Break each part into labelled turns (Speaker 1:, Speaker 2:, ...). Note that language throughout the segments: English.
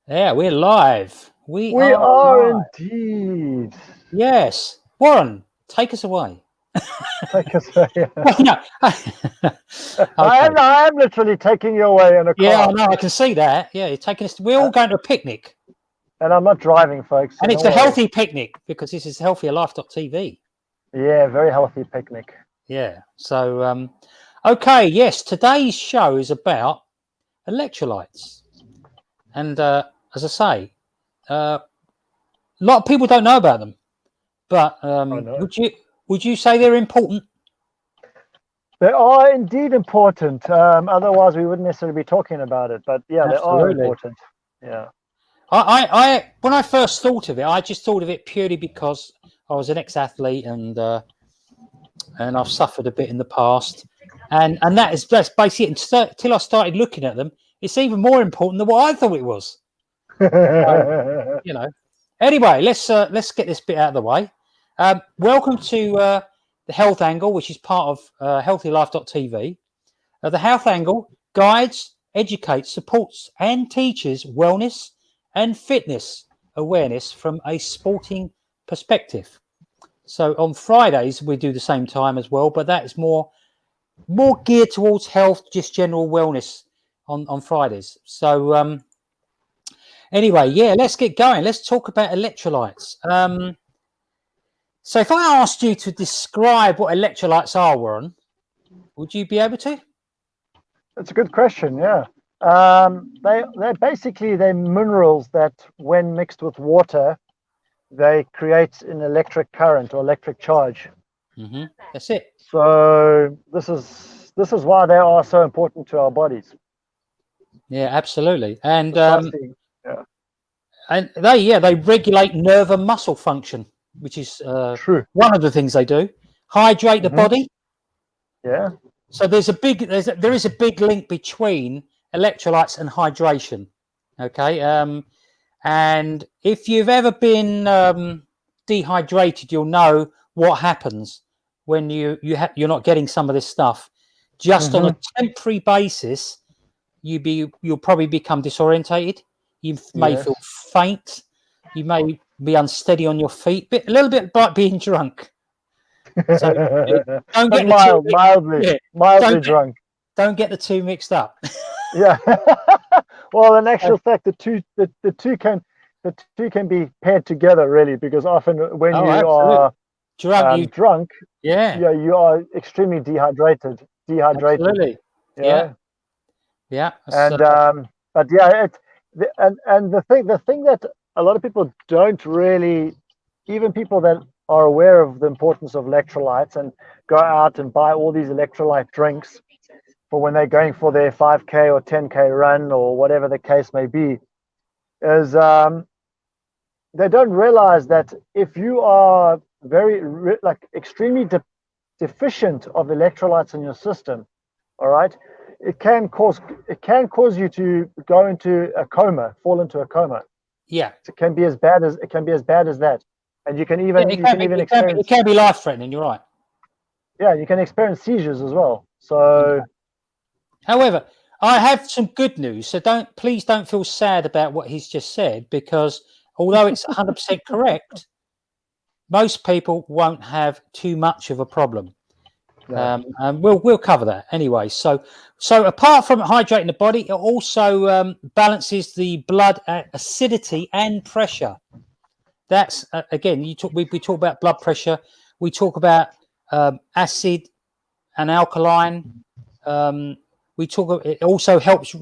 Speaker 1: Yeah, we're live. We
Speaker 2: We
Speaker 1: are
Speaker 2: are
Speaker 1: live.
Speaker 2: indeed.
Speaker 1: Yes. Warren, take us away.
Speaker 2: Take us away.
Speaker 1: Well, no. Okay.
Speaker 2: I am literally taking you away in a
Speaker 1: Yeah, I
Speaker 2: car,
Speaker 1: know. I can see that. Yeah, you're taking us. We're all
Speaker 2: uh,
Speaker 1: going to a picnic.
Speaker 2: and I'm not driving, folks, so
Speaker 1: And it's
Speaker 2: don't
Speaker 1: a
Speaker 2: worry.
Speaker 1: healthy picnic because this is healthierlife.tv.
Speaker 2: Yeah, very healthy picnic.
Speaker 1: Yeah. So, okay. Yes. Today's show is about electrolytes. And as I say, a lot of people don't know about them. But
Speaker 2: I know.
Speaker 1: would you say they're important?
Speaker 2: They are indeed important. Otherwise, we wouldn't necessarily be talking about it. But yeah, they are
Speaker 1: Absolutely.
Speaker 2: important. Yeah.
Speaker 1: When I first thought of it, I just thought of it purely because I was an ex-athlete and I've suffered a bit in the past, and that's basically it. Until I started looking at them, it's even more important than what I thought it was. So, you know. Anyway, let's get this bit out of the way. Welcome to the Health Angle, which is part of healthylife.tv. The Health Angle guides, educates, supports, and teaches wellness and fitness awareness from a sporting perspective. So on Fridays we do the same time as well, but that is more geared towards health, just general wellness on Fridays. So anyway, yeah, let's get going. Let's talk about electrolytes. So if I asked you to describe what electrolytes are, Warren, would you be able to?
Speaker 2: That's a good question. Yeah. They're minerals that, when mixed with water, they create an electric current or electric charge.
Speaker 1: That's it.
Speaker 2: So this is why they are so important to our bodies.
Speaker 1: Yeah, absolutely. And
Speaker 2: Precisely. Yeah.
Speaker 1: they regulate nerve and muscle function, which is
Speaker 2: True.
Speaker 1: one of the things they do. Hydrate the
Speaker 2: Hmm.
Speaker 1: body.
Speaker 2: Yeah.
Speaker 1: So there is a big link between electrolytes and hydration. Okay, and if you've ever been dehydrated, you'll know what happens when you're not getting some of this stuff. Just on a
Speaker 2: Hmm.
Speaker 1: temporary basis, you'll probably become disorientated. You may
Speaker 2: Yes.
Speaker 1: feel faint. You may be unsteady on your feet. A little bit like being drunk. So don't
Speaker 2: But
Speaker 1: get the two.
Speaker 2: mildly,
Speaker 1: Yeah,
Speaker 2: mildly
Speaker 1: don't get
Speaker 2: drunk.
Speaker 1: don't get the two mixed up.
Speaker 2: Yeah. Well, in actual fact, the two can be paired together, really, because often when
Speaker 1: Oh,
Speaker 2: you
Speaker 1: absolutely.
Speaker 2: are
Speaker 1: Drunk, you
Speaker 2: drunk,
Speaker 1: yeah,
Speaker 2: yeah, you are extremely dehydrated. Dehydrated.
Speaker 1: absolutely. Yeah,
Speaker 2: Yeah.
Speaker 1: yeah. So
Speaker 2: And but yeah, and the thing that a lot of people don't really, even people that are aware of the importance of electrolytes and go out and buy all these electrolyte drinks for when they're going for their 5K or 10K run or whatever the case may be, is they don't realize that if you are like extremely deficient of electrolytes in your system, all right, it can cause you to go into a coma, fall into a coma.
Speaker 1: yeah,
Speaker 2: It can be as bad as that, and you can
Speaker 1: yeah.
Speaker 2: even you can even
Speaker 1: It
Speaker 2: experience,
Speaker 1: can be life threatening. You're right.
Speaker 2: yeah, you can experience seizures as well. So
Speaker 1: However, I have some good news. So please don't feel sad about what he's just said, because although it's 100% correct, most people won't have too much of a problem.
Speaker 2: no.
Speaker 1: And we'll cover that anyway. So apart from hydrating the body, it also balances the blood acidity and pressure. That's again, we talk about blood pressure. We talk about acid and alkaline. Um, It also helps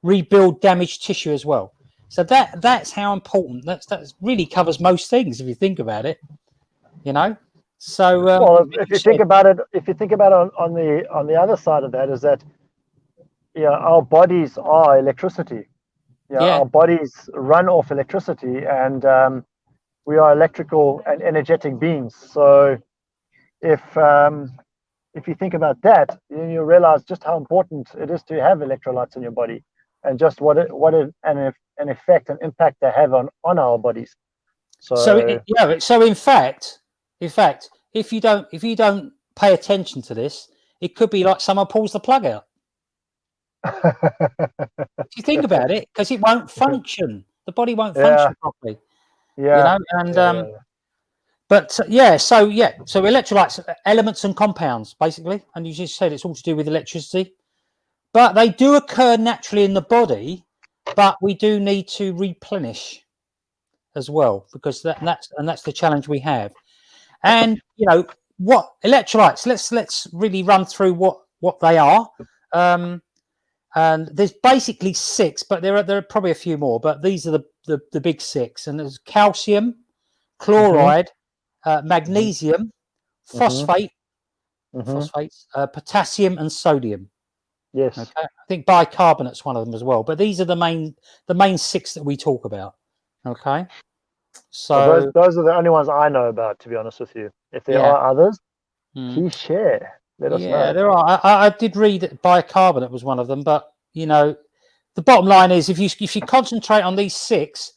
Speaker 1: rebuild damaged tissue as well. So that's how important. That really covers most things if you think about it. You know. So
Speaker 2: Well,
Speaker 1: like
Speaker 2: if
Speaker 1: you
Speaker 2: you think
Speaker 1: said,
Speaker 2: about it, on the other side of that, is that, yeah, our bodies are electricity. Yeah,
Speaker 1: yeah,
Speaker 2: our bodies run off electricity, and we are electrical and energetic beings. So if you think about that, then you realize just how important it is to have electrolytes in your body, and just an effect and impact they have on our bodies. So
Speaker 1: yeah. So in fact, if you don't pay attention to this, it could be like someone pulls the plug out. If you think about it, because it won't function. The body won't
Speaker 2: Yeah.
Speaker 1: function properly.
Speaker 2: Yeah.
Speaker 1: And
Speaker 2: Yeah.
Speaker 1: but so electrolytes, elements and compounds, basically, and you just said it's all to do with electricity. But they do occur naturally in the body, but we do need to replenish as well, because that's the challenge we have. And what electrolytes? Let's really run through what they are. And there's basically 6, but there are probably a few more. But these are the big 6. And there's calcium, chloride, magnesium, phosphate, phosphates, potassium, and sodium.
Speaker 2: Yes.
Speaker 1: Okay, I think bicarbonate's one of them as well. But these are the main 6 that we talk about. Okay, so
Speaker 2: Well, those are the only ones I know about, to be honest with you. If there are others, please share. Let us know.
Speaker 1: There are. I did read that bicarbonate was one of them, but the bottom line is if you concentrate on these 6,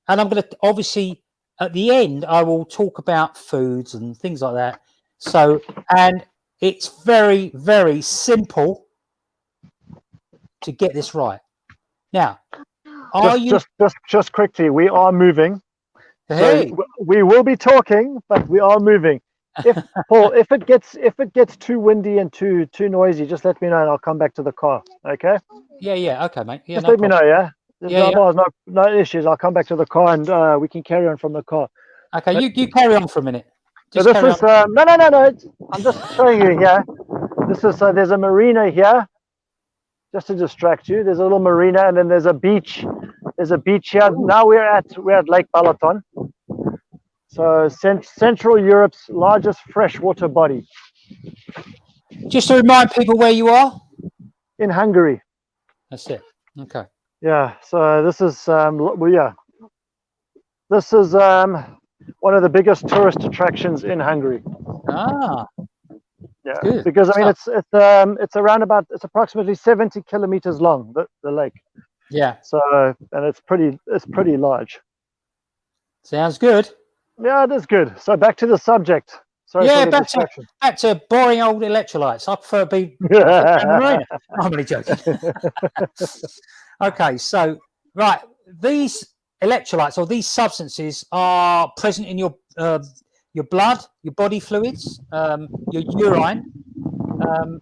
Speaker 1: and I'm going to obviously at the end I will talk about foods and things like that. So, and it's very, very simple to get this right. Now,
Speaker 2: just quickly, we are moving.
Speaker 1: Hey.
Speaker 2: So we will be talking, but we are moving. If Paul, if it gets too windy and too noisy, just let me know and I'll come back to the car. Okay?
Speaker 1: Yeah. Okay, mate. Yeah,
Speaker 2: just let me know. Yeah. No issues. I'll come back to the car and we can carry on from the car.
Speaker 1: Okay, but, you carry on for a minute.
Speaker 2: So this is no. I'm just showing you here. This is there's a marina here. Just to distract you, there's a little marina, and then there's a beach. There's a beach here. Ooh. Now we're at Lake Balaton. So Central Europe's largest freshwater body.
Speaker 1: Just to remind people where you are.
Speaker 2: In Hungary.
Speaker 1: That's it. Okay.
Speaker 2: Yeah. So this is This is one of the biggest tourist attractions in Hungary.
Speaker 1: Ah.
Speaker 2: Yeah, good. Because I mean it's approximately 70 kilometers long, the lake.
Speaker 1: Yeah.
Speaker 2: So and it's pretty large.
Speaker 1: Sounds good.
Speaker 2: Yeah, it is good. So back to the subject. Sorry for the distraction.
Speaker 1: Back to boring old electrolytes. I prefer marina. I'm only joking. Okay, so right, these electrolytes or these substances are present in your blood, your body fluids, your urine.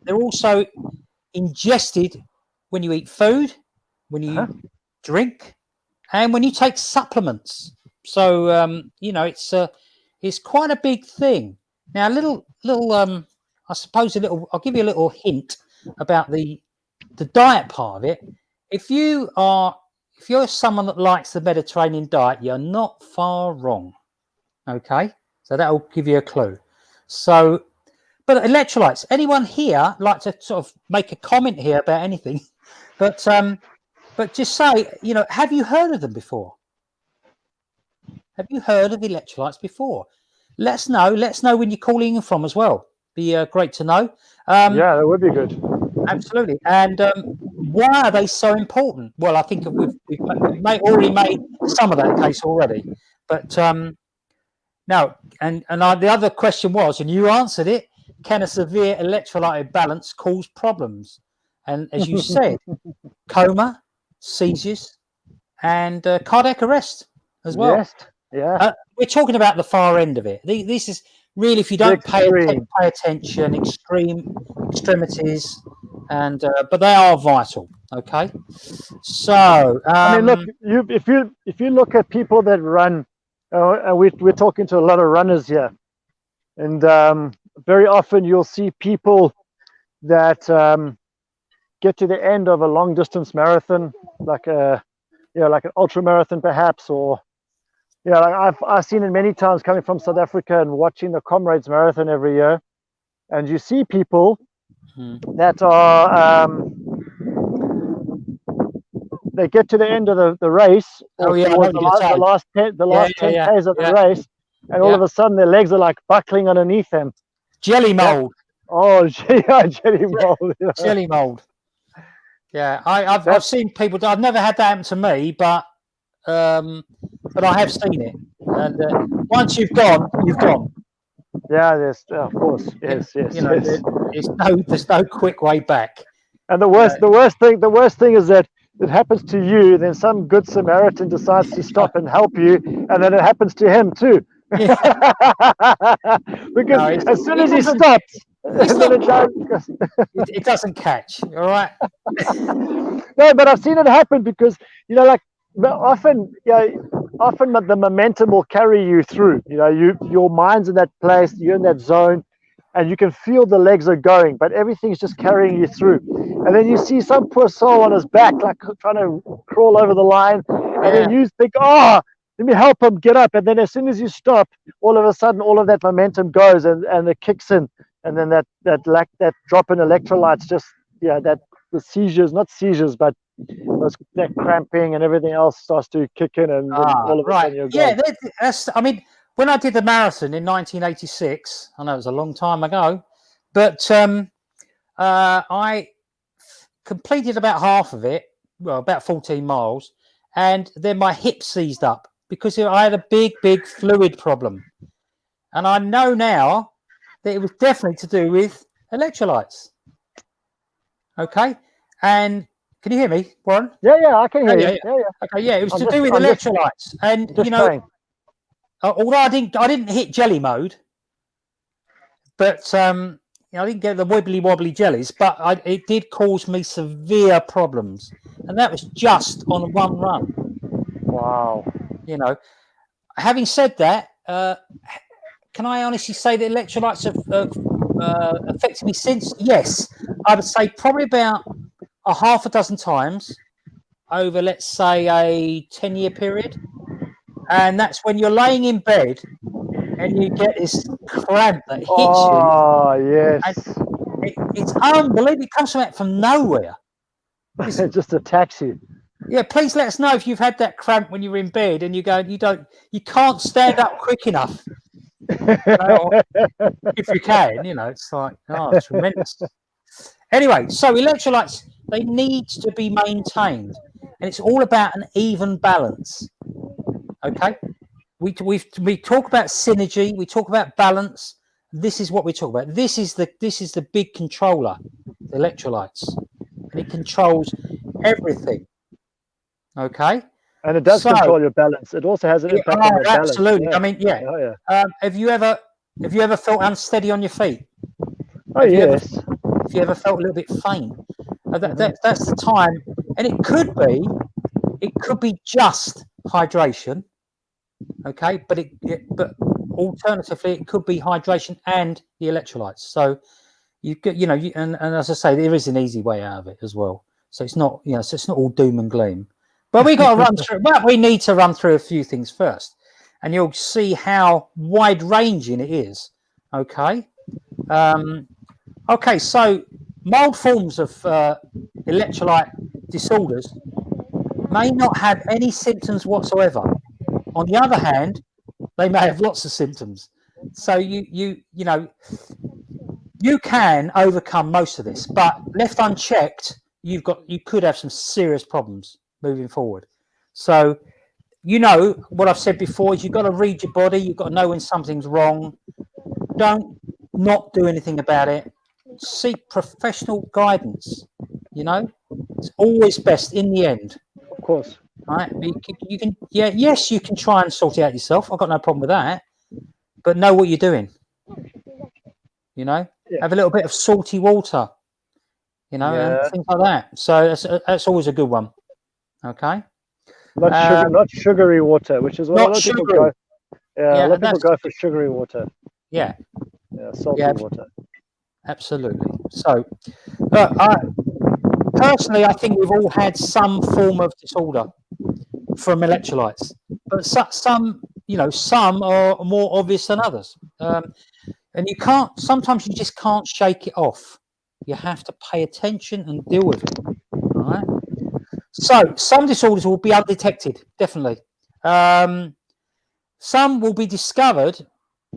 Speaker 1: They're also ingested when you eat food, when you drink, and when you take supplements. So it's quite a big thing. Now, I suppose I'll give you a little hint about the diet part of it. If you're someone that likes the Mediterranean diet, you're not far wrong. Okay. So that'll give you a clue. So, but electrolytes, anyone here like to sort of make a comment here about anything? But just say, have you heard of them before? Have you heard of electrolytes before? Let us know. Let us know when you're calling in from as well. Be great to know.
Speaker 2: Yeah, that would be good.
Speaker 1: Absolutely. And why are they so important? Well, I think we've already made some of that case already. But no, the other question was, and you answered it, can a severe electrolyte imbalance cause problems? And as you said, coma, seizures, and cardiac arrest as well.
Speaker 2: Yes, yeah.
Speaker 1: We're talking about the far end of it. This is really, if you don't pay attention, extremities, and but they are vital. Okay, so
Speaker 2: I mean, look, if you look at people that run, we're talking to a lot of runners here, and very often you'll see people that get to the end of a long distance marathon, like an ultra marathon perhaps, or like I've seen it many times coming from South Africa and watching the Comrades Marathon every year, and you see people that are they get to the end of the race, or the last 10 Ks of the race, and all of a sudden their legs are like buckling underneath them.
Speaker 1: Jelly mold.
Speaker 2: Oh, jelly mold.
Speaker 1: Jelly mold. Yeah, I've seen people. I've never had that happen to me, but I have seen it. And once you've gone, you've gone.
Speaker 2: Yeah, of course. Yes.
Speaker 1: There's no quick way back.
Speaker 2: And
Speaker 1: You know,
Speaker 2: the worst thing is that it happens to you, then some good Samaritan decides to stop and help you, and then it happens to him too.
Speaker 1: yeah,
Speaker 2: Because
Speaker 1: no,
Speaker 2: as soon
Speaker 1: it
Speaker 2: as he
Speaker 1: doesn't.
Speaker 2: stops,
Speaker 1: It's
Speaker 2: then
Speaker 1: not.
Speaker 2: it goes.
Speaker 1: It doesn't catch. All right.
Speaker 2: No, but I've seen it happen because like often, often the momentum will carry you through. Your mind's in that place, you're in that zone, and you can feel the legs are going, but everything's just carrying you through. And then you see some poor soul on his back, like trying to crawl over the line, and then
Speaker 1: Yeah.
Speaker 2: you think, oh, let me help him get up. And then as soon as you stop, all of a sudden, all of that momentum goes and it kicks in, and then that drop in electrolytes just that the seizures, not seizures, but that cramping and everything else starts to kick in, and then all of a
Speaker 1: Right.
Speaker 2: sudden you're
Speaker 1: Yeah.
Speaker 2: gone.
Speaker 1: That's. I mean, when I did the marathon in 1986, I know it was a long time ago, but I completed about half of it, well, about 14 miles, and then my hip seized up because I had a big fluid problem, and I know now that it was definitely to do with electrolytes. Okay, and can you hear me, Warren?
Speaker 2: Yeah, I can
Speaker 1: Oh
Speaker 2: hear
Speaker 1: yeah,
Speaker 2: you.
Speaker 1: yeah.
Speaker 2: Yeah.
Speaker 1: Okay, yeah, it was
Speaker 2: I'm
Speaker 1: to
Speaker 2: just,
Speaker 1: do with
Speaker 2: I'm just,
Speaker 1: electrolytes, and
Speaker 2: just saying.
Speaker 1: although I didn't hit jelly mode, but I didn't get the wibbly wobbly jellies, but it did cause me severe problems, and that was just on one run.
Speaker 2: Wow.
Speaker 1: Having said that, can I honestly say that electrolytes have affected me since? Yes, I would say probably about a half a dozen times over, let's say, a 10-year period. And that's when you're laying in bed and you get this cramp that hits you.
Speaker 2: Oh
Speaker 1: And
Speaker 2: yes.
Speaker 1: it's unbelievable. It comes from nowhere.
Speaker 2: It just attacks you.
Speaker 1: Yeah, please let us know if you've had that cramp when you're in bed and you can't stand up quick enough. If you can, it's like, tremendous. Anyway, so electrolytes, they need to be maintained, and it's all about an even balance. Okay, we talk about synergy, we talk about balance. This is what we talk about. This is the big controller, the electrolytes, and it controls everything. Okay,
Speaker 2: And it does
Speaker 1: so
Speaker 2: control your balance. It also has an impact on your balance.
Speaker 1: absolutely.
Speaker 2: Yeah.
Speaker 1: I mean, yeah.
Speaker 2: Oh yeah.
Speaker 1: Have you ever felt unsteady on your feet?
Speaker 2: Oh
Speaker 1: Have you ever
Speaker 2: yes.
Speaker 1: if you ever felt a little bit faint?
Speaker 2: Mhm.
Speaker 1: That's the time, and it could be just hydration, okay, but alternatively it could be hydration and the electrolytes. So you get, and as I say, there is an easy way out of it as well. So it's not, so it's not all doom and gloom. But we got to run through. But we need to run through a few things first, and you'll see how wide ranging it is. Okay. Okay. So mild forms of electrolyte disorders may not have any symptoms whatsoever. On the other hand, they may have lots of symptoms. So you can overcome most of this, but left unchecked, you could have some serious problems moving forward. So what I've said before is you've got to read your body. You've got to know when something's wrong. Don't not do anything about it. Seek professional guidance. It's always best in the end.
Speaker 2: Of course.
Speaker 1: Right? You can, yeah, yes, you can try and sort it out yourself. I've got no problem with that, but know what you're doing.
Speaker 2: Yeah.
Speaker 1: Have a little bit of salty water, and
Speaker 2: Yeah.
Speaker 1: things like that. So that's always a good one. Okay.
Speaker 2: Not sugar,
Speaker 1: Um,
Speaker 2: not sugary water, which is what a
Speaker 1: Not
Speaker 2: lot of people go.
Speaker 1: sugary.
Speaker 2: Yeah, a
Speaker 1: Yeah,
Speaker 2: lot of
Speaker 1: and
Speaker 2: people
Speaker 1: that's
Speaker 2: go for sugary water.
Speaker 1: yeah,
Speaker 2: Yeah, salty
Speaker 1: yeah,
Speaker 2: water.
Speaker 1: absolutely. So, personally, I think we've all had some form of disorder from electrolytes, but some are more obvious than others. And you can't. Sometimes you just can't shake it off. You have to pay attention and deal with it. All right. So some disorders will be undetected, definitely. Some will be discovered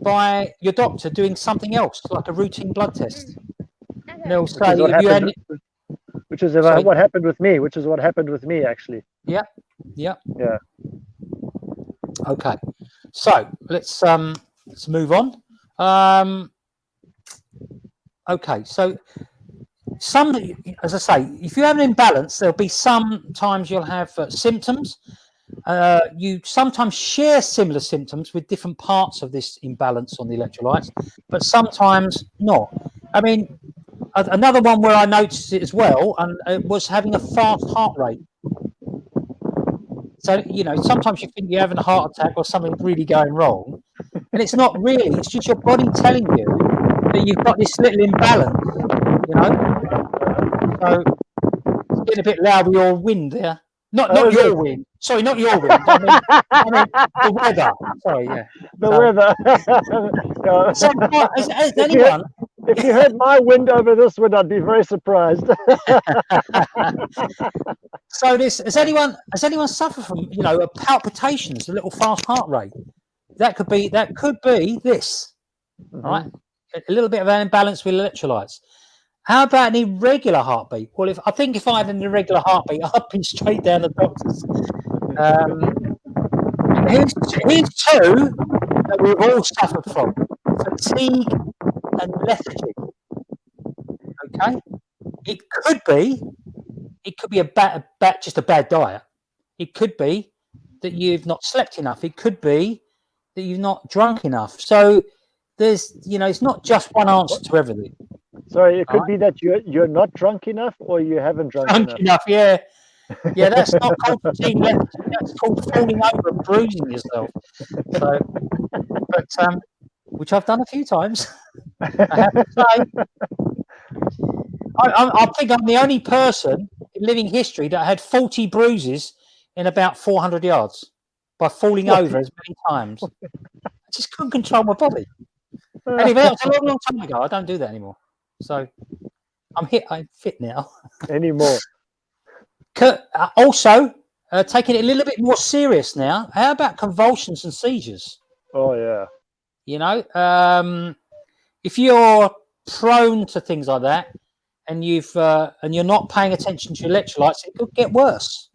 Speaker 1: by your doctor doing something else, like a routine blood test. And they'll
Speaker 2: Which is
Speaker 1: say,
Speaker 2: what
Speaker 1: "Have you had
Speaker 2: happened.
Speaker 1: any?"
Speaker 2: Which is
Speaker 1: Sorry.
Speaker 2: what happened with me. Which is what happened with me actually.
Speaker 1: Yeah. Yeah.
Speaker 2: Yeah.
Speaker 1: Okay. So let's move on. Okay. So some, as I say, if you have an imbalance, there'll be sometimes you'll have symptoms. You sometimes share similar symptoms with different parts of this imbalance on the electrolytes, but sometimes not. I mean, another one where I noticed it as well, and it was having a fast heart rate. So, sometimes you think you're having a heart attack or something's really going wrong, and it's not really. It's just your body telling you that you've got this little imbalance, So it's getting a bit loud with your wind there. Not your wind. Sorry, not your wind. I mean the weather. Sorry, yeah.
Speaker 2: The weather.
Speaker 1: So, has anyone?
Speaker 2: If you heard my wind over this one, I'd be very surprised.
Speaker 1: So has anyone suffered from palpitations, a little fast heart rate? That could be this, right? A little bit of an imbalance with electrolytes. How about an irregular heartbeat? Well, if I had an irregular heartbeat, I'd be straight down the doctors. Here's two that we've all suffered from: fatigue and lethargy. Okay, it could be just a bad diet. It could be that you've not slept enough. It could be that you've not drunk enough. So there's, it's not just one answer to everything.
Speaker 2: Sorry, it could be that you're not drunk enough, or you haven't drunk enough.
Speaker 1: Yeah. Yeah, that's not called fatigue. That's called falling over and bruising yourself. So, but which I've done a few times. I have to say, I think I'm the only person in living history that had 40 bruises in about 400 yards by falling over as many times. I just couldn't control my body. Anyway, that was a long time ago. I don't do that anymore. So I'm fit now.
Speaker 2: Anymore.
Speaker 1: Also, taking it a little bit more serious now. How about convulsions and seizures?
Speaker 2: Oh yeah.
Speaker 1: If you're prone to things like that, and you're not paying attention to electrolytes, it could get worse.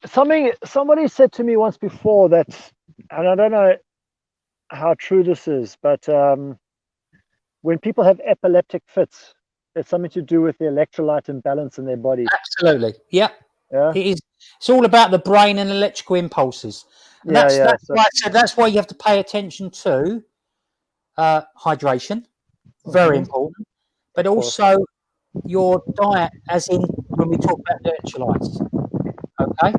Speaker 2: Somebody said to me once before that, and I don't know how true this is, but when people have epileptic fits, it's something to do with the electrolyte imbalance in their body.
Speaker 1: Absolutely. Yeah.
Speaker 2: Yeah.
Speaker 1: It's all about the brain and electrical impulses. And that's why I said that's why you have to pay attention to hydration. Very important. But also your diet, as in when we talk about electrolytes. Okay.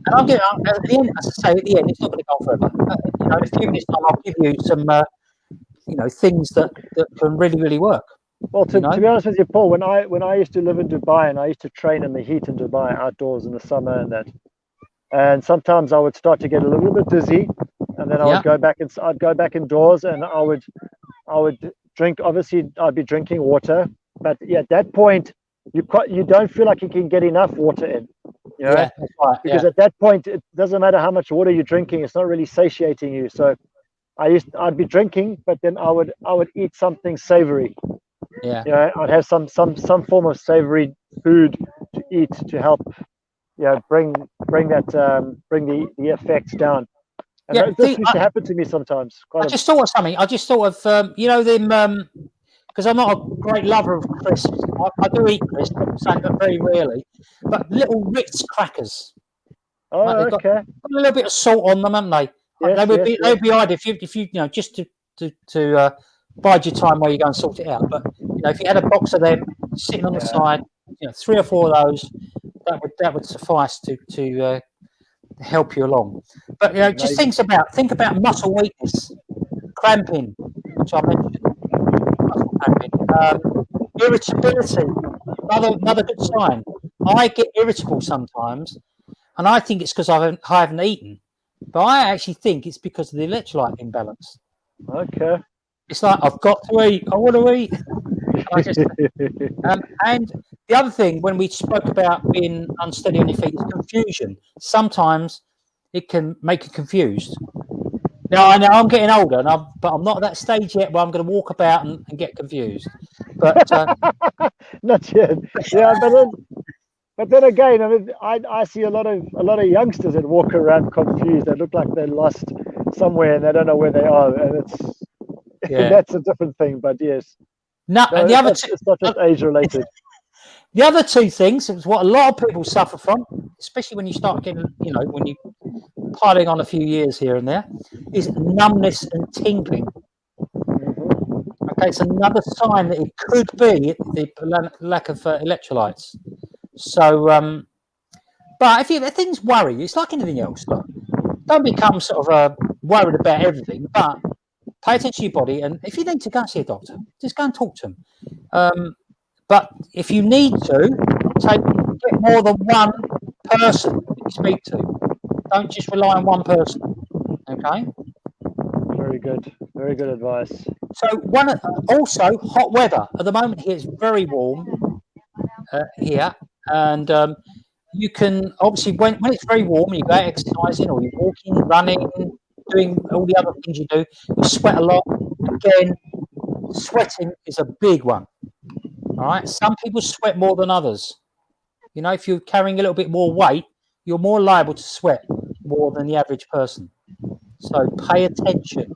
Speaker 1: And at the end, as I say, at the end, it's not going to go forever. In a few minutes' time, I'll give you some, things that can really, really work.
Speaker 2: Well, to be honest with you, Paul, when I used to live in Dubai and I used to train in the heat in Dubai outdoors in the summer and sometimes I would start to get a little bit dizzy, and then I would go back indoors and I would drink. Obviously, I'd be drinking water, but at that point, you don't feel like you can get enough water in.
Speaker 1: Yeah, that's right.
Speaker 2: Because at that point, it doesn't matter how much water you're drinking; it's not really satiating you. So I'd be drinking, but then I would eat something savory.
Speaker 1: Yeah.
Speaker 2: I'd have some form of savory food to eat to help, bring the effects down. And this used to happen to me sometimes.
Speaker 1: I just thought of something. I just thought of them because I'm not a great lover of crisps. I do eat crisps, but very rarely. But little Ritz crackers.
Speaker 2: Oh,
Speaker 1: okay. Got a little bit of salt on them, haven't they?
Speaker 2: Yes,
Speaker 1: they'd be ideal if you just to bide your time while you go and sort it out. But if you had a box of them sitting on the side, 3 or 4 of those, that would suffice to help you along. But just think about muscle weakness, cramping, which I mentioned, muscle cramping, irritability. Another good sign. I get irritable sometimes, and I think it's because I haven't eaten, but I actually think it's because of the electrolyte imbalance.
Speaker 2: Okay.
Speaker 1: It's like I've got to eat. I want to eat. And the other thing, when we spoke about being unsteady on your feet, is confusion. Sometimes it can make you confused. Now I know I'm getting older, but I'm not at that stage yet where I'm going to walk about and get confused. But
Speaker 2: not yet. Yeah, but then again, I mean, I see a lot of youngsters that walk around confused. They look like they're lost somewhere and they don't know where they are, and that's a different thing. But yes.
Speaker 1: No,
Speaker 2: No,
Speaker 1: and
Speaker 2: it's not just age related.
Speaker 1: the other two things is what a lot of people suffer from, especially when you start getting, when you piling on a few years here and there, is numbness and tingling. Okay, it's another sign that it could be the lack of electrolytes. So, but if things worry you, it's like anything else. Look, don't become sort of worried about everything, but pay attention to your body. And if you need to go and see a doctor, just go and talk to them. But if you need to, get more than one person that you speak to. Don't just rely on one person. Okay.
Speaker 2: Very good advice.
Speaker 1: So also hot weather. At the moment here, it's very warm here, and you can obviously when it's very warm and you go out exercising or you're walking, running, doing all the other things you do, you sweat a lot. Again, sweating is a big one. All right. Some people sweat more than others. If you're carrying a little bit more weight, you're more liable to sweat more than the average person. So pay attention.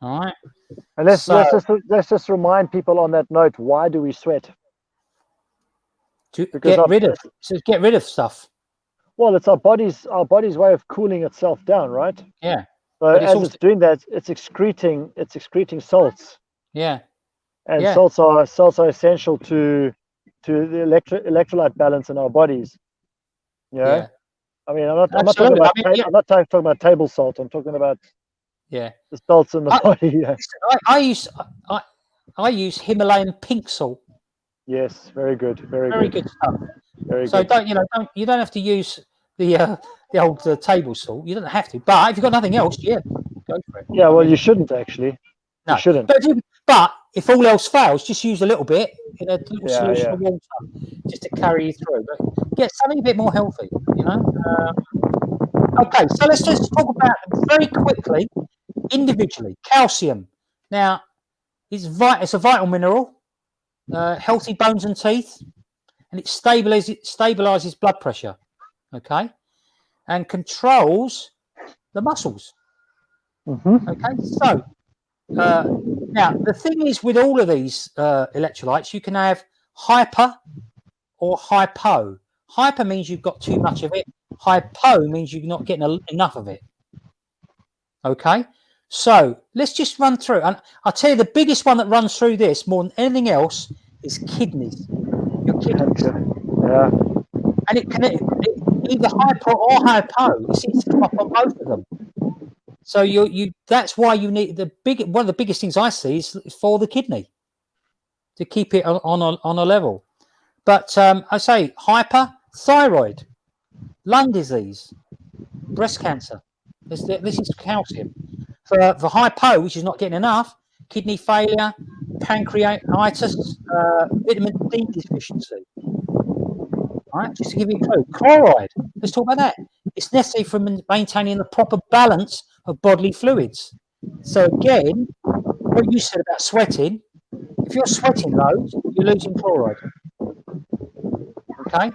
Speaker 1: All right.
Speaker 2: And let's just remind people on that note, why do we sweat?
Speaker 1: To get rid of stuff.
Speaker 2: Well, it's our body's way of cooling itself down, right?
Speaker 1: Yeah.
Speaker 2: So it's doing that, it's excreting salts.
Speaker 1: Yeah.
Speaker 2: And salts are essential to the electrolyte balance in our bodies.
Speaker 1: Yeah.
Speaker 2: I mean, I'm not talking about table salt. I'm talking about the salts in the body. Yeah.
Speaker 1: I use Himalayan pink salt.
Speaker 2: Yes, very good,
Speaker 1: very good stuff.
Speaker 2: So
Speaker 1: you don't have to use the old table salt. You don't have to, but if you've got nothing else, go for it.
Speaker 2: Yeah, well, you shouldn't actually.
Speaker 1: No,
Speaker 2: you shouldn't.
Speaker 1: But if all else fails, just use a little bit in a little solution of water just to carry you through. But get something a bit more healthy. Okay, so let's just talk about very quickly, individually, calcium. Now, it's a vital mineral. Healthy bones and teeth, and it stabilizes blood pressure, okay, and controls the muscles. Okay, so now the thing is with all of these electrolytes, you can have hyper or hypo. Hyper means you've got too much of it. Hypo means you're not getting enough of it. Okay, so let's just run through, and I'll tell you the biggest one that runs through this more than anything else is kidneys. Your kidneys.
Speaker 2: Yeah.
Speaker 1: And it can either hypo or hypo. It seems to come up on both of them. So that's why you need one of the biggest things I see is for the kidney to keep it on a level. But I say hyperthyroid, lung disease, breast cancer. This is calcium. For hypo, which is not getting enough, kidney failure, pancreatitis, vitamin D deficiency. All right, just to give you a clue. Chloride. Let's talk about that. It's necessary for maintaining the proper balance of bodily fluids. So again, what you said about sweating, if you're sweating loads, you're losing chloride. Okay.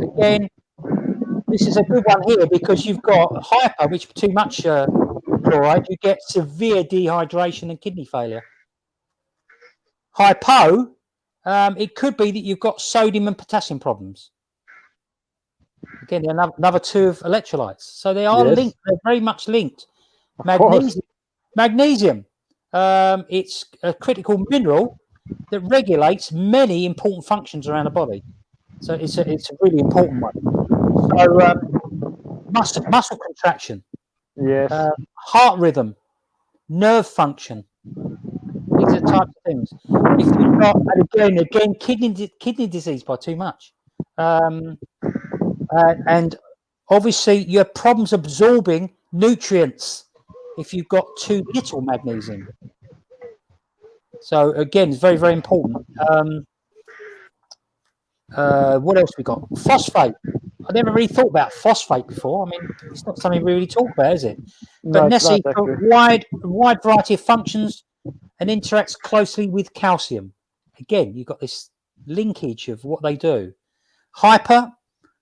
Speaker 1: Again, this is a good one here because you've got hyper, which too much chloride, you get severe dehydration and kidney failure. Hypo, it could be that you've got sodium and potassium problems. Again, another two of electrolytes. So they are linked. They're very much linked. Magnesium. It's a critical mineral that regulates many important functions around the body. So it's a really important one. So muscle contraction.
Speaker 2: Yes.
Speaker 1: Heart rhythm, nerve function. These are the types of things. If you've got, and again, kidney disease by too much, and obviously you have problems absorbing nutrients if you've got too little magnesium. So again, it's very, very important. What else we got? Phosphate. I never really thought about phosphate before. I mean, it's not something we really talk about, is it? But necessary for a wide variety of functions and interacts closely with calcium. Again, you've got this linkage of what they do. Hyper,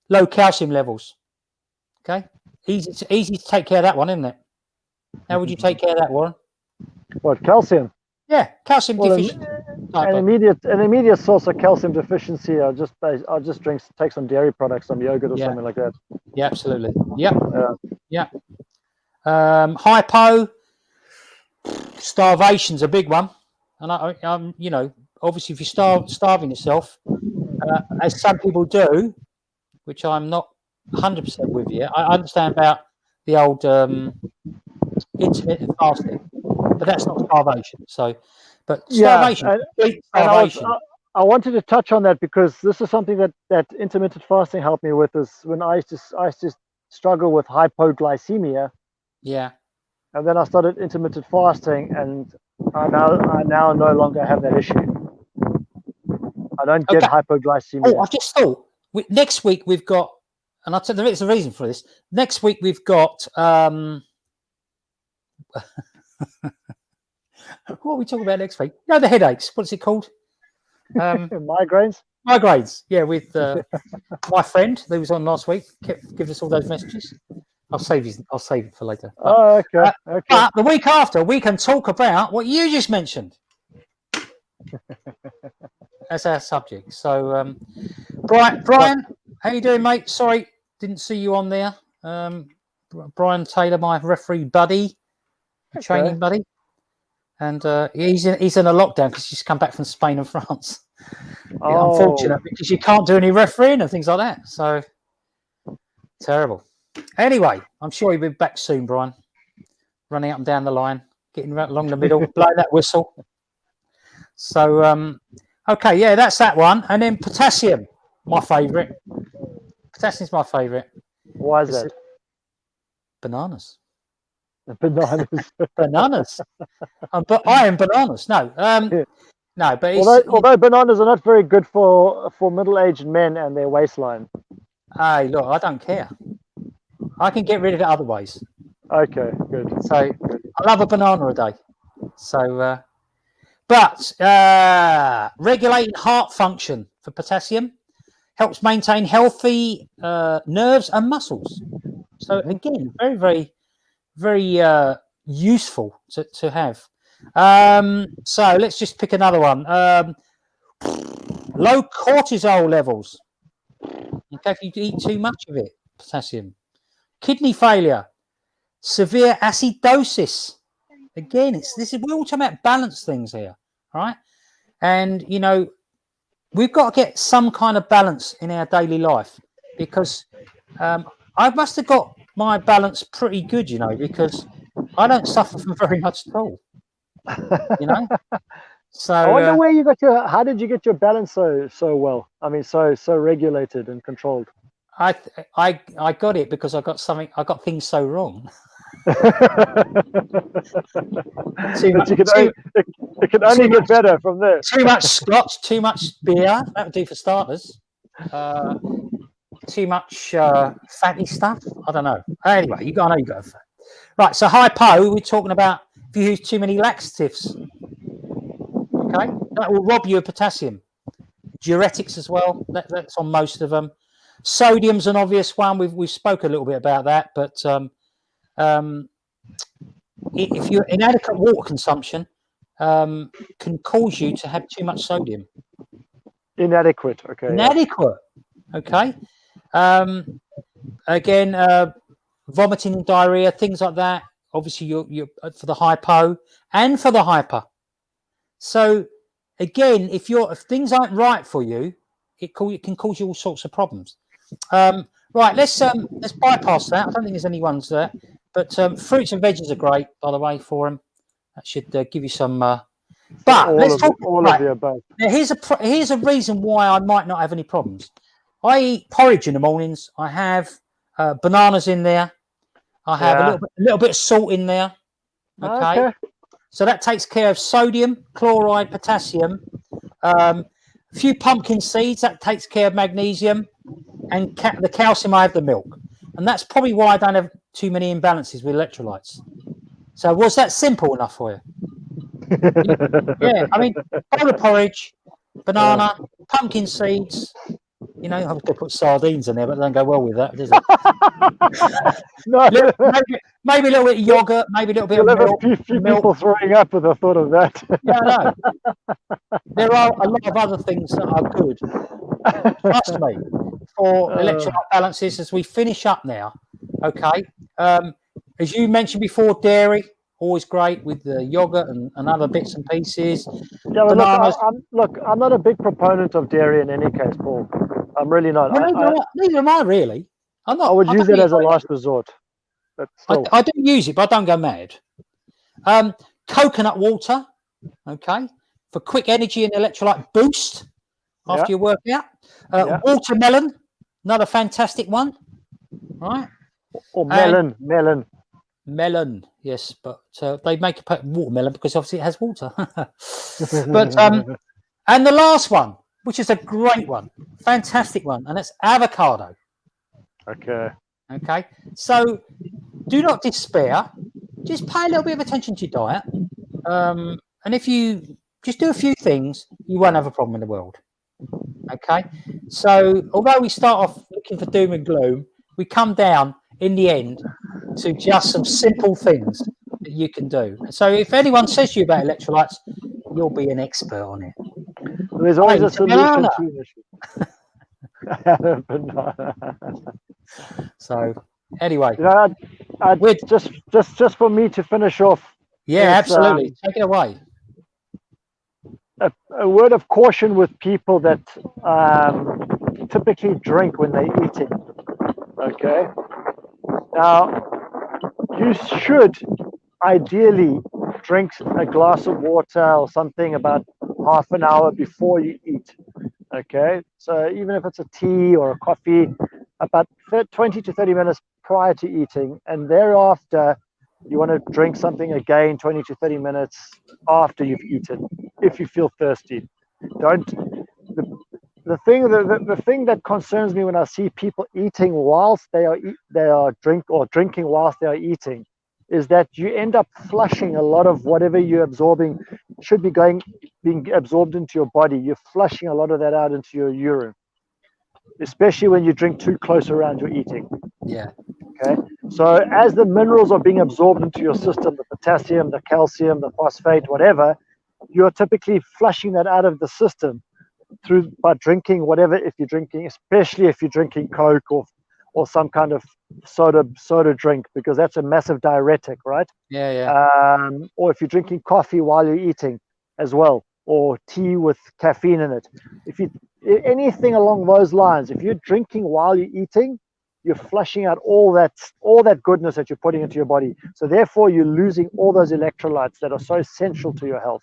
Speaker 1: low calcium levels. Okay, easy to take care of that one, isn't it? How would you take care of that, Warren?
Speaker 2: What, calcium?
Speaker 1: Yeah, calcium deficiency.
Speaker 2: immediate source of calcium deficiency. I'll just take some dairy products, some yogurt or something like that.
Speaker 1: Yeah, absolutely. Yep. Yeah. Hypo, starvation's a big one, and obviously if you starving yourself, as some people do, which I'm not 100% with you. I understand about the old intermittent fasting, but that's not starvation. So, but starvation, complete starvation.
Speaker 2: And I wanted to touch on that because this is something that intermittent fasting helped me with. Is when I used to struggle with hypoglycemia.
Speaker 1: Yeah.
Speaker 2: And then I started intermittent fasting, and I now no longer have that issue. I don't get hypoglycemia.
Speaker 1: Oh, I just thought next week we've got, and I'll tell you there's a reason for this. Next week we've got what are we talking about next week? No, the headaches. What's it called?
Speaker 2: Migraines.
Speaker 1: Migraines. Yeah, with my friend who was on last week. Give us all those messages. I'll save it for later.
Speaker 2: But, okay.
Speaker 1: But the week after, we can talk about what you just mentioned. That's our subject. So, Brian, how you doing, mate? Sorry, didn't see you on there. Brian Taylor, my referee buddy, training buddy, and he's in a lockdown because he's come back from Spain and France. Unfortunate, because you can't do any refereeing and things like that. So terrible. Anyway, I'm sure he'll be back soon, Brian. Running up and down the line, getting along the middle, blowing that whistle. So, okay, yeah, that's that one. And then potassium, my favourite. Potassium's my favourite.
Speaker 2: Why is that?
Speaker 1: Bananas.
Speaker 2: Bananas.
Speaker 1: Bananas. But I am bananas. No. No, but
Speaker 2: although bananas are not very good for middle-aged men and their waistline.
Speaker 1: Hey, look, I don't care. I can get rid of it other ways.
Speaker 2: Okay, good.
Speaker 1: So I love a banana a day. So, but regulating heart function for potassium helps maintain healthy nerves and muscles. So again, very, very, very useful to have. So let's just pick another one. Low cortisol levels. Okay, if you eat too much of it, potassium. Kidney failure, severe acidosis. Again, we're all talking about balance things here, right? And we've got to get some kind of balance in our daily life because I must have got my balance pretty good, because I don't suffer from very much at all. So
Speaker 2: I wonder where you got how did you get your balance so well? I mean, so regulated and controlled.
Speaker 1: I got it because I got things so wrong.
Speaker 2: It can only get better from there.
Speaker 1: Too much scotch, too much beer. That would do for starters. Too much fatty stuff. I don't know. Anyway, I know you got fat. Right. So hypo. We're talking about if you use too many laxatives. Okay, that will rob you of potassium. Diuretics as well. That's on most of them. Sodium's an obvious one. We've spoke a little bit about that, but if you're inadequate water consumption, can cause you to have too much sodium.
Speaker 2: Inadequate. Okay.
Speaker 1: Inadequate. Yeah. Okay. Again, vomiting and diarrhea, things like that. Obviously, you're for the hypo and for the hyper. So again, if things aren't right for you, it can cause you all sorts of problems. Right, let's bypass that. I don't think there's any ones there, but fruits and veggies are great, by the way, for them. That should give you some. But let's talk
Speaker 2: all of the above.
Speaker 1: Now, here's a reason why I might not have any problems. I eat porridge in the mornings. I have bananas in there. I have a little bit of salt in there. Okay. So that takes care of sodium, chloride, potassium. A few pumpkin seeds, that takes care of magnesium. And the calcium, I have the milk. And that's probably why I don't have too many imbalances with electrolytes. So was that simple enough for you? Yeah, I mean, bowl of porridge, banana, pumpkin seeds. I was going to put sardines in there, but they don't go well with that, does it?
Speaker 2: No.
Speaker 1: maybe a little bit of yogurt, maybe a little bit of
Speaker 2: You'll have
Speaker 1: milk.
Speaker 2: a few people throwing up with the thought of that.
Speaker 1: Yeah, I know. There are a lot of other things that are good. Trust me, for electrolyte balances as we finish up now. Okay. As you mentioned before, dairy, always great with the yogurt and other bits and pieces.
Speaker 2: Yeah, but
Speaker 1: Bananas.
Speaker 2: I'm not a big proponent of dairy in any case, Paul. I'm really not.
Speaker 1: Well, neither am I really. I'm not.
Speaker 2: I would
Speaker 1: I
Speaker 2: use
Speaker 1: don't
Speaker 2: it
Speaker 1: eat
Speaker 2: as a
Speaker 1: dairy.
Speaker 2: last resort. But still.
Speaker 1: I do use it, but I don't go mad. Coconut water, okay, for quick energy and electrolyte boost after your workout. Watermelon, another fantastic one, right?
Speaker 2: Or melon.
Speaker 1: Melon, yes, but they make a watermelon because obviously it has water. But and the last one, which is a great one, fantastic one, and that's avocado. Okay, so do not despair. Just pay a little bit of attention to your diet, and if you just do a few things, you won't have a problem in the world. Okay, so although we start off looking for doom and gloom, we come down in the end to just some simple things that you can do. So if anyone says to you about electrolytes, you'll be an expert on it.
Speaker 2: There's always a solution to an issue.
Speaker 1: So anyway,
Speaker 2: just for me to finish off.
Speaker 1: Yeah, absolutely. Take it away.
Speaker 2: A word of caution with people that typically drink when they're eating. Okay. Now, you should ideally drink a glass of water or something about half an hour before you eat. Okay. So even if it's a tea or a coffee, about 20 to 30 minutes prior to eating, and thereafter you want to drink something again 20 to 30 minutes after you've eaten if you feel thirsty. The thing that concerns me when I see people eating whilst they are drinking whilst they are eating is that you end up flushing a lot of whatever you're absorbing should be being absorbed into your body. You're flushing a lot of that out into your urine, especially when you drink too close around your eating.
Speaker 1: Yeah.
Speaker 2: Okay. So as the minerals are being absorbed into your system, the potassium, the calcium, the phosphate, whatever, you're typically flushing that out of the system by drinking whatever. If you're drinking, especially if you're drinking Coke or some kind of soda drink, because that's a massive diuretic, right?
Speaker 1: Yeah.
Speaker 2: Or if you're drinking coffee while you're eating as well, or tea with caffeine in it. If you anything along those lines, if you're drinking while you're eating, you're flushing out all that goodness that you're putting into your body. So therefore, you're losing all those electrolytes that are so essential to your health.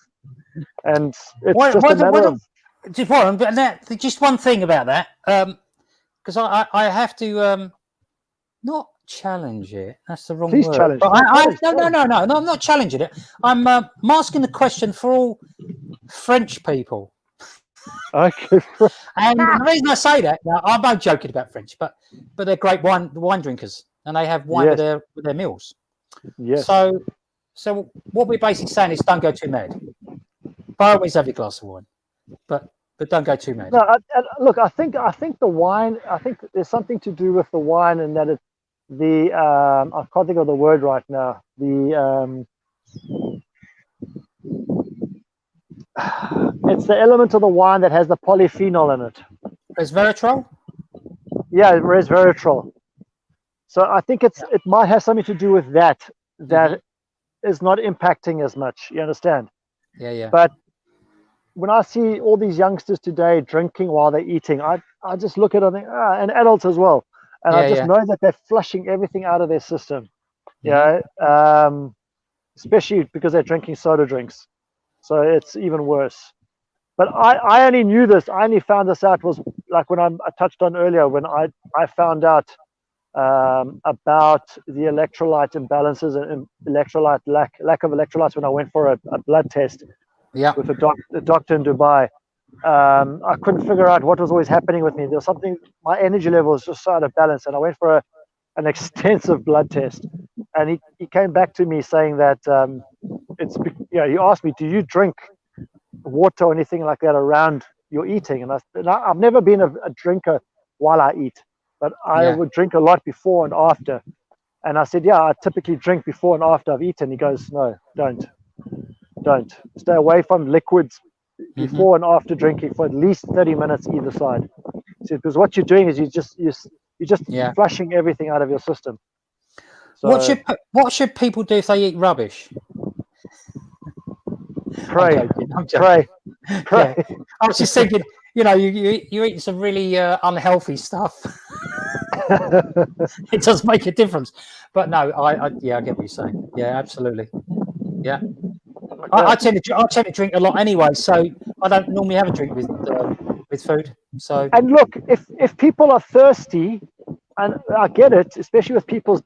Speaker 2: And it's just a matter of
Speaker 1: just one thing about that, because I have to not challenge it. That's the wrong
Speaker 2: Please
Speaker 1: word.
Speaker 2: challenge.
Speaker 1: But no, I'm not challenging it. I'm asking the question for all French people.
Speaker 2: Okay.
Speaker 1: And the reason I say that, now, I'm not joking about French, but they're great wine drinkers, and they have wine with their meals.
Speaker 2: Yes.
Speaker 1: So what we're basically saying is, don't go too mad. By always have your glass of wine, but don't go too mad.
Speaker 2: No, look, I think the wine. I think there's something to do with the wine, and that I can't think of the word right now. It's the element of the wine that has the polyphenol in it.
Speaker 1: Resveratrol?
Speaker 2: Yeah, resveratrol. So I think it might have something to do with that is not impacting as much. You understand?
Speaker 1: Yeah.
Speaker 2: But when I see all these youngsters today drinking while they're eating, I just look at it and think, and adults as well. And I just know that they're flushing everything out of their system. Yeah. Especially because they're drinking soda drinks. So it's even worse. But I only knew this. I only found this out was like when I touched on earlier, when I found out about the electrolyte imbalances and electrolyte lack of electrolytes when I went for a blood test with a doctor in Dubai. I couldn't figure out what was always happening with me. There was something, my energy level was just so out of balance, and I went for an extensive blood test, and he came back to me saying that he asked me, do you drink water or anything like that around your eating? And I've never been a drinker while I eat, but I would drink a lot before and after. And I said, yeah, I typically drink before and after I've eaten. He goes, no, don't. Stay away from liquids before and after drinking for at least 30 minutes either side. So, because what you're doing is you're just
Speaker 1: Yeah.
Speaker 2: flushing everything out of your system. So
Speaker 1: What should people do if they eat rubbish?
Speaker 2: pray,
Speaker 1: I'm joking.
Speaker 2: pray.
Speaker 1: Yeah. I was just thinking, you're eating some really unhealthy stuff. It does make a difference. But no, I get what you're saying. Yeah, absolutely. Yeah. I tend to drink a lot anyway, so I don't normally have a drink with food. So
Speaker 2: And look, if people are thirsty, and I get it, especially with people's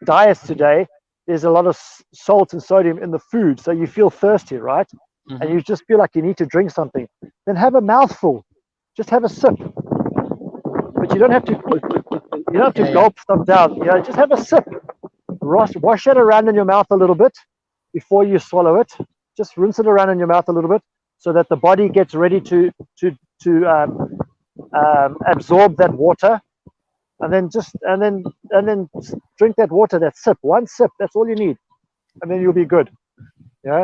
Speaker 2: diets today, there's a lot of salt and sodium in the food, so you feel thirsty, right? And you just feel like you need to drink something. Then have a mouthful, just have a sip. But you don't have to gulp stuff down. Just have a sip. Wash it around in your mouth a little bit before you swallow it. Just rinse it around in your mouth a little bit so that the body gets ready to absorb that water, and then drink that water. That sip, one sip. That's all you need, and then you'll be good. So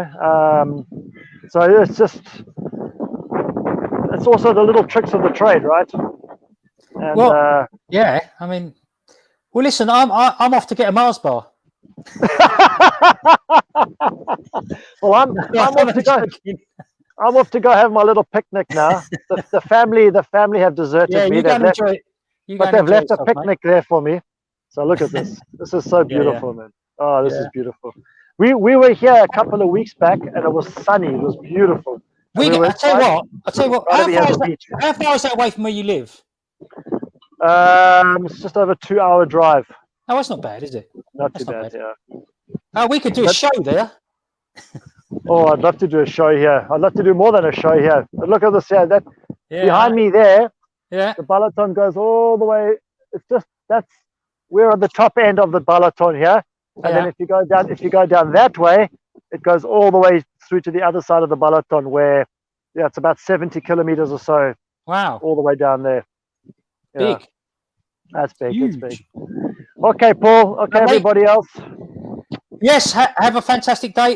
Speaker 2: it's also the little tricks of the trade, right? And,
Speaker 1: yeah. I mean, well, listen, I'm off to get a Mars bar.
Speaker 2: Well, I'm off to go. I'm off to go have my little picnic now. The family have deserted me. They've left, but they've left a picnic there for me. So look at this. This is so beautiful, man. Oh, this is beautiful. We were here a couple of weeks back, and it was sunny. It was beautiful.
Speaker 1: I'll tell you what. How far is that away from where you live?
Speaker 2: It's just over 2-hour drive.
Speaker 1: Oh, that's not bad, is it?
Speaker 2: Not too bad. Yeah.
Speaker 1: Oh, we could do a show there.
Speaker 2: Oh, I'd love to do a show here. I'd love to do more than a show here. But look at this here. That behind me there. Yeah. The Balaton goes all the way. We're at the top end of the Balaton here. And then if you go down that way, it goes all the way through to the other side of the Balaton, where it's about 70 kilometers or so.
Speaker 1: Wow.
Speaker 2: All the way down there. Yeah.
Speaker 1: Big.
Speaker 2: That's big.
Speaker 1: Huge.
Speaker 2: It's big. Okay, Paul. Okay, everybody else.
Speaker 1: Yes, have a fantastic day.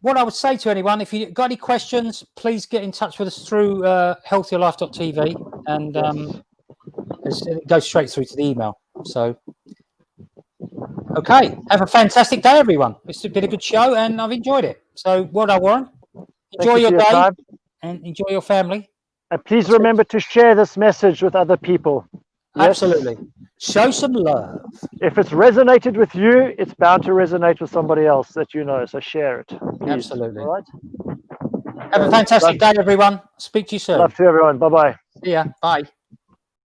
Speaker 1: What I would say to anyone, if you've got any questions, please get in touch with us through healthierlife.tv, and it goes straight through to the email. So, okay, have a fantastic day, everyone. It's been a good show, and I've enjoyed it. So, well done, Warren. Enjoy your day and enjoy your family.
Speaker 2: And please remember to share this message with other people.
Speaker 1: Yes? Absolutely. Show some love.
Speaker 2: If it's resonated with you, it's bound to resonate with somebody else that you know. So share it. Please.
Speaker 1: Absolutely.
Speaker 2: All right.
Speaker 1: Have a fantastic day, everyone. Speak to you soon.
Speaker 2: Love to everyone. Bye-bye.
Speaker 1: See ya. Bye.